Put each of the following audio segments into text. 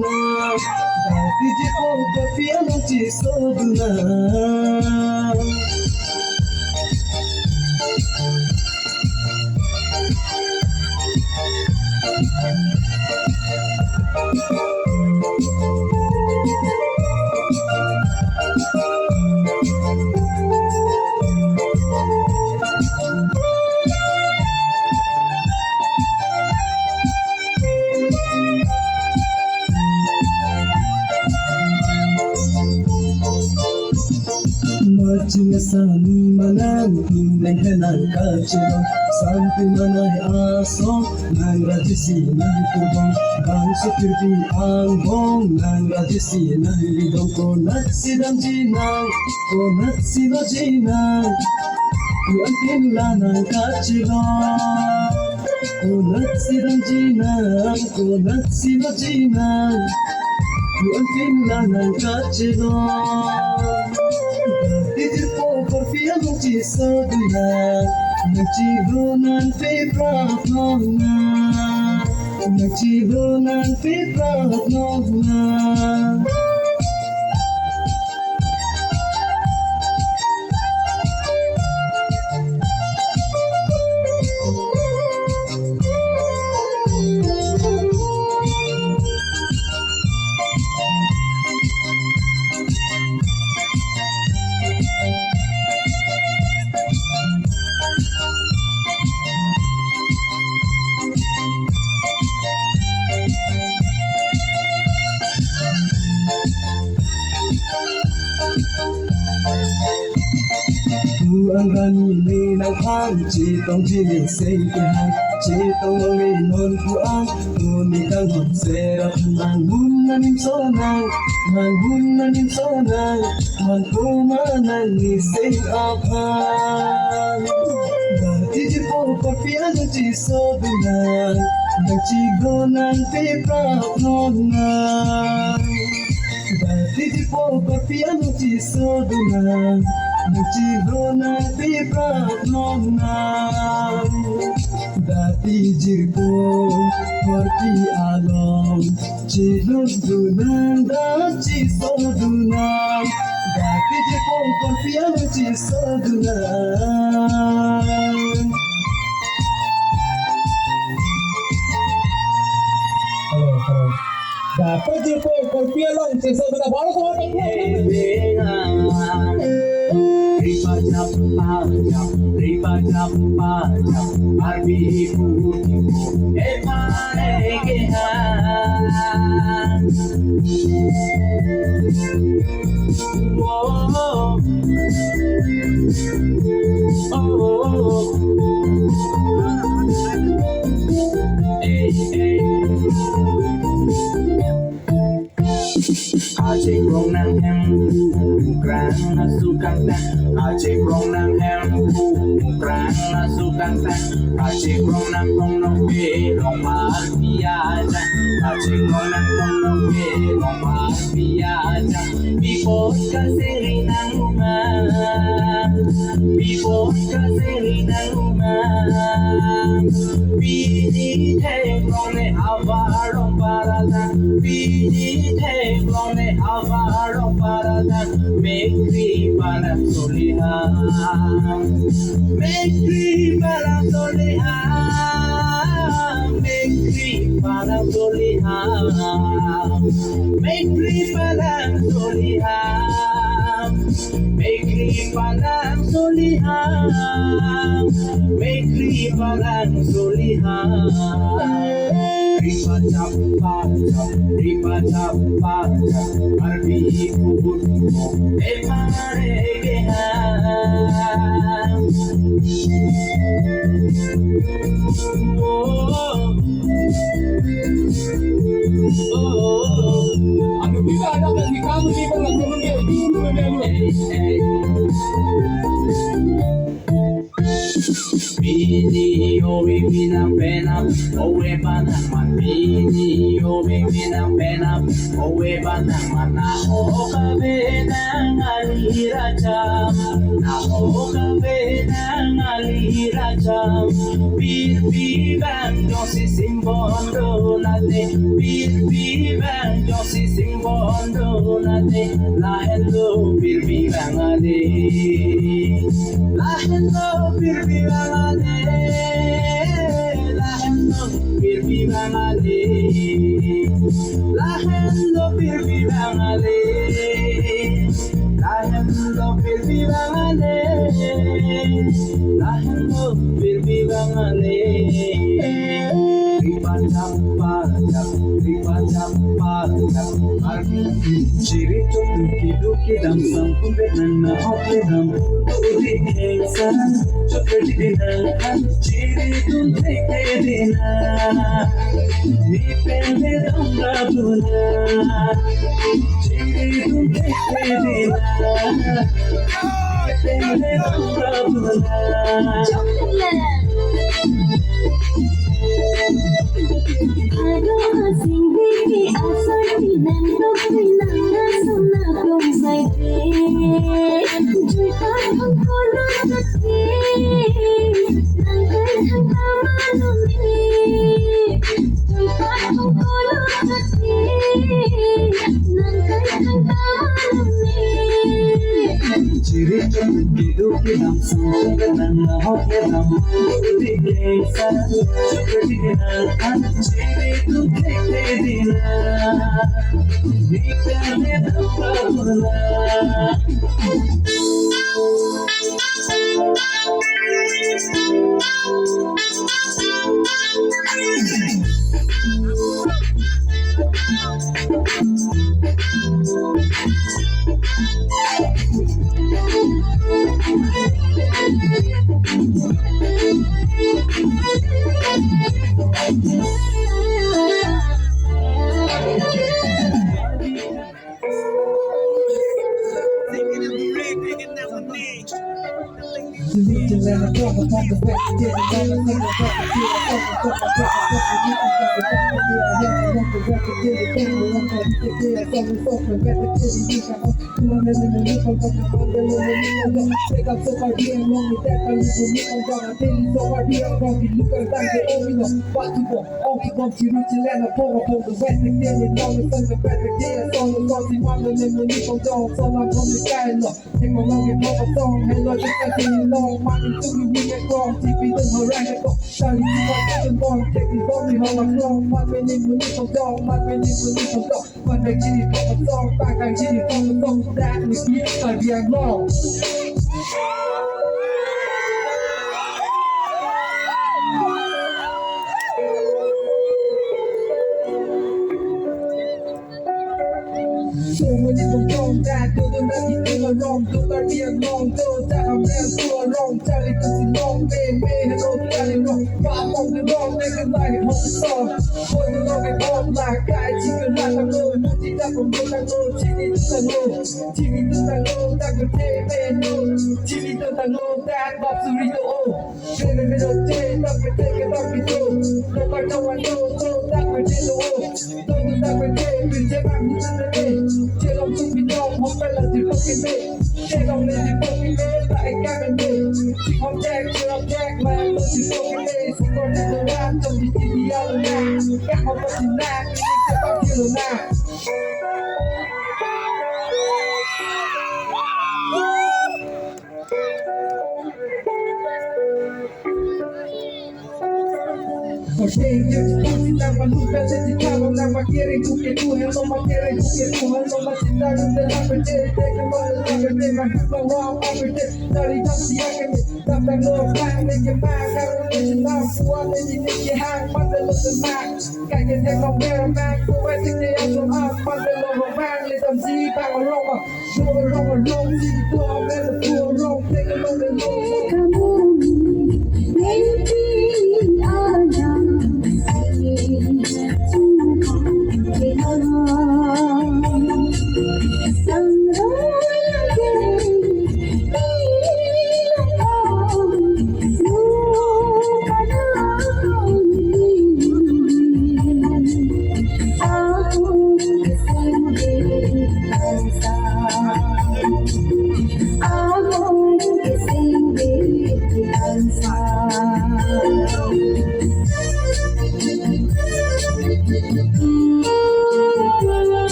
na dati di ko kapiano ci soduna Machingasan manang inay hanang kachirong Santi manay aso nang rajisi ng tubong Ang supirti ang bong nang rajisi ng lidong Konat sidang jinang, konat sila jinang Iang pinla ng kachirong Konat sidang jinang, konat sila jinang Iang pinla ng kachirong Did po porfiano ci soduna Nagchigo ng piprat na Nagchigo ng piprat na Ang ganili ng hang Chitong jinisay kihang Chitong manginon ko ang Unikang magserap Mangunanim sonang Mangunanim sonang Manpumanang isay apang Dati di po papiano chisobinan Nagchigo ng piprak nonang Dati di po papiano chisobinan Nagchigo ng piprak nonang Dati jirgo Porti along Chilog dunang Dati sodunang Dati jirgo Porfiano chisodunang Dapat di po porfiano chisodunang Baru ko Ripa jap arbi putih emare kehan oh Aceh rong nang em krang nasukang tan Aceh rong nang em krang nasukang tan Aceh rong nang tong no be rong mar piaja Aceh rong nang tong no be rong mar piaja Bipot kaseri nang Bipot kaseri nang Biji thek rong ne avarong paradan Biji thek rong ne avarong paradan Mekri balang solihan Mekri balang solihan Mekri balang solihan Mekri balang solihan Mekri balang solihan Mekri balang solihan Ripa chapa arbi kubut emare gehan Ano tidak ada di kamu di bawah Bini o bibina pena owe banang man Bini o bibina pena owe banang man na o kabe nang aliraja na o kabe nang aliraja bir bang si simbondo nate bir bang si simbondo nate la hello bir bang ade la hello bir bang ade la hello bir bang ade la hello bir bang ade la hello bir bang ade la hello bir bang ade Cirito duki dam sampunde nanna hoke dam uri kesa chokati dina cirito teke dina ni pende dam rabuna cirito teke dina pende dam rabuna Ado asing biki asal dan nanga sona kong saite Juitan ang kolong nati Nangkay ang tamalumi Juitan ang kolong nati Nangkay ang tamalumi Cirito duki dam sampunde nanna hoke dam uri kesa chokati dina cirito teke dina ni pende dam rabuna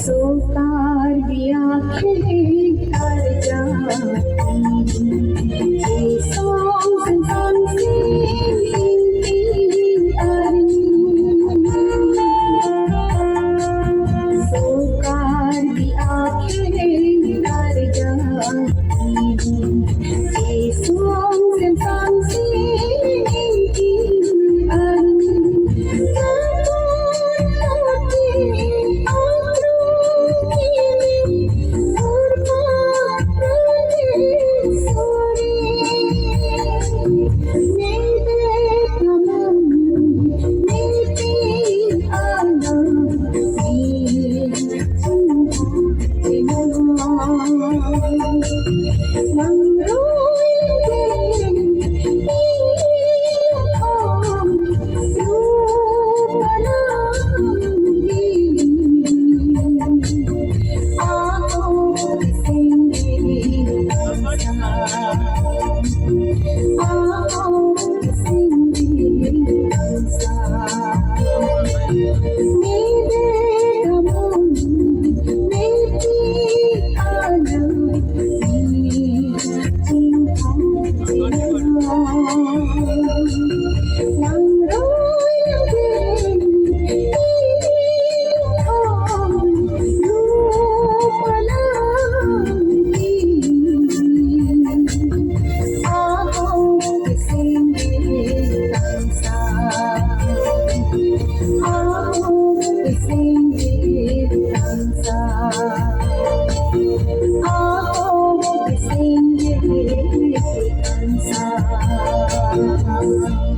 Sokar दिया खिले कर जाती ये songs and dancing Sokar दिया खिले कर जाती ये songs and dancing Thank you.